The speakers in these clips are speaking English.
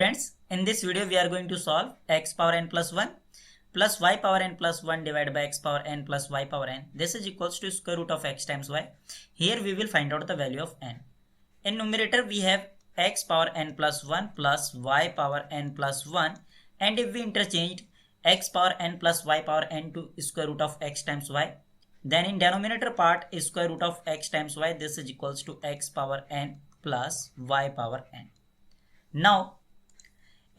Friends, in this video we are going to solve x power n plus 1 plus y power n plus 1 divided by x power n plus y power n. This is equals to square root of x times y. Here we will find out the value of n. In numerator we have x power n plus 1 plus y power n plus 1, and if we interchange x power n plus y power n to square root of x times y, then in denominator part is square root of x times y. This is equals to x power n plus y power n. Now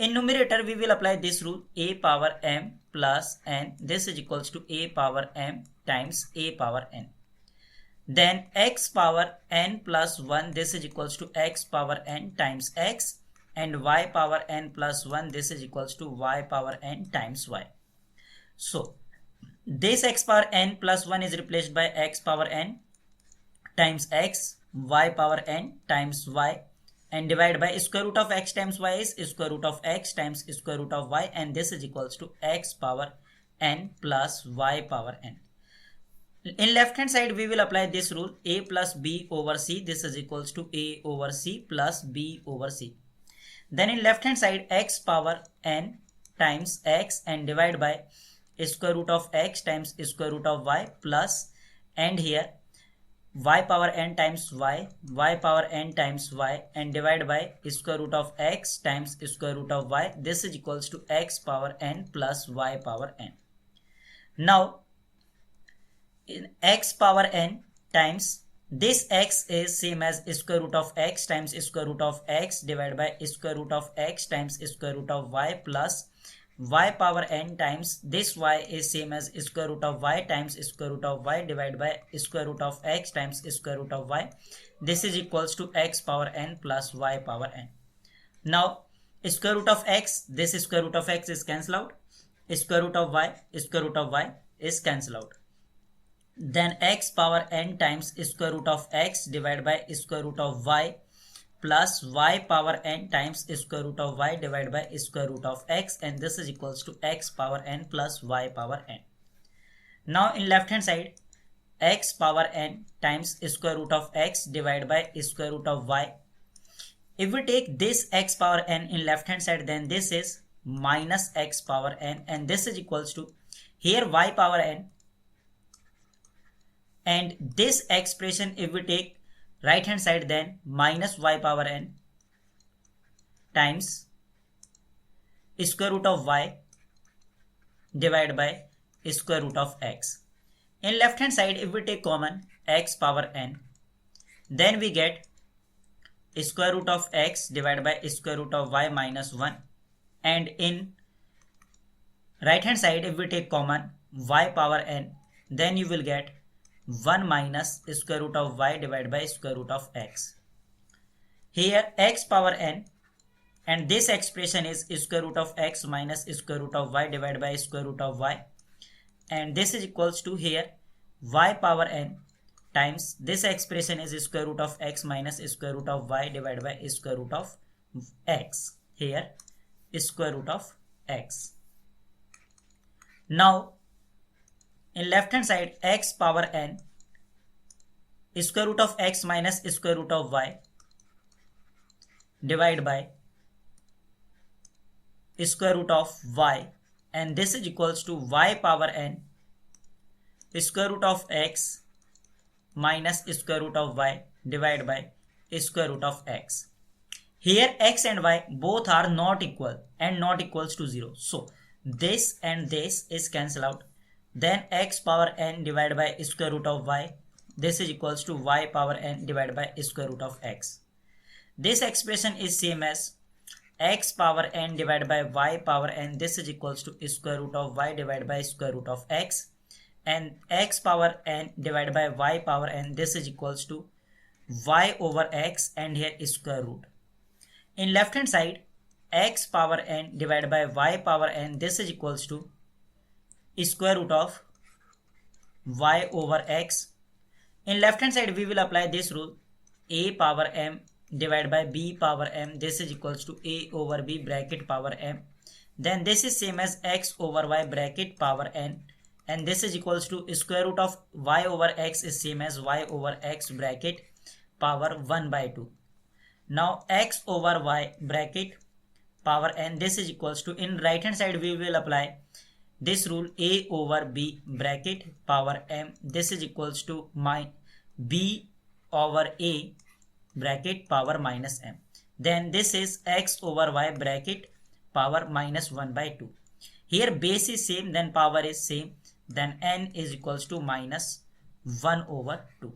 in numerator, we will apply this rule a power m plus n. This is equals to a power m times a power n. Then x power n plus 1. This is equals to x power n times x, and y power n plus 1. This is equals to y power n times y. So this x power n plus 1 is replaced by x power n times x, y power n times y, and divided by square root of x times y is square root of x times square root of y, and this is equals to x power n plus y power n. In left hand side we will apply this rule a plus b over c. This is equals to a over c plus b over c. Then in left hand side x power n times x and divide by square root of x times square root of y plus, and here y power n times y power n times y, and divide by square root of x times square root of y. This is equals to x power n plus y power n. Now in x power n times this x is same as square root of x times square root of x divided by square root of x times square root of y plus y power n times this y is same as square root of y times square root of y divided by square root of x times square root of y. This is equals to x power n plus y power n. Now square root of x, this square root of x is cancel out. Square root of y is cancel out. Then x power n times square root of x divided by square root of y plus y power n times square root of y divided by square root of x, and this is equals to x power n plus y power n. Now in left hand side x power n times square root of x divided by square root of y. If we take this x power n in left hand side, then this is minus x power n, and this is equals to here y power n, and this expression if we take right hand side, then minus y power n times square root of y divided by square root of x. In left hand side if we take common x power n, then we get square root of x divided by square root of y minus 1, and in right hand side if we take common y power n, then you will get 1 minus square root of y divided by square root of x. Here x power n and this expression is square root of x minus square root of y divided by square root of y, and this is equals to here y power n times this expression is square root of x minus square root of y divided by square root of x. Here square root of x. Now in left hand side x power n square root of x minus square root of y divided by square root of y, and this is equals to y power n square root of x minus square root of y divided by square root of x. Here x and y both are not equal and not equals to 0. So this and this is cancel out. Then x power n divided by square root of y, this is equals to y power n divided by square root of x. This expression is same as x power n divided by y power n. This is equals to square root of y divided by square root of x, and x power n divided by y power n. This is equals to y over x, and here is square root. In left hand side x power n divided by y power n. This is equals to square root of y over x. In left hand side we will apply this rule a power m divided by b power m. This is equals to a over b bracket power m. Then this is same as x over y bracket power n, and this is equals to square root of y over x is same as y over x bracket power 1 by 2. Now x over y bracket power n. This is equals to, in right hand side we will apply this rule, a over b bracket power m. This is equals to my b over a bracket power minus m. Then this is x over y bracket power minus 1 by 2. Here base is same, then power is same, then n is equals to minus 1 over 2.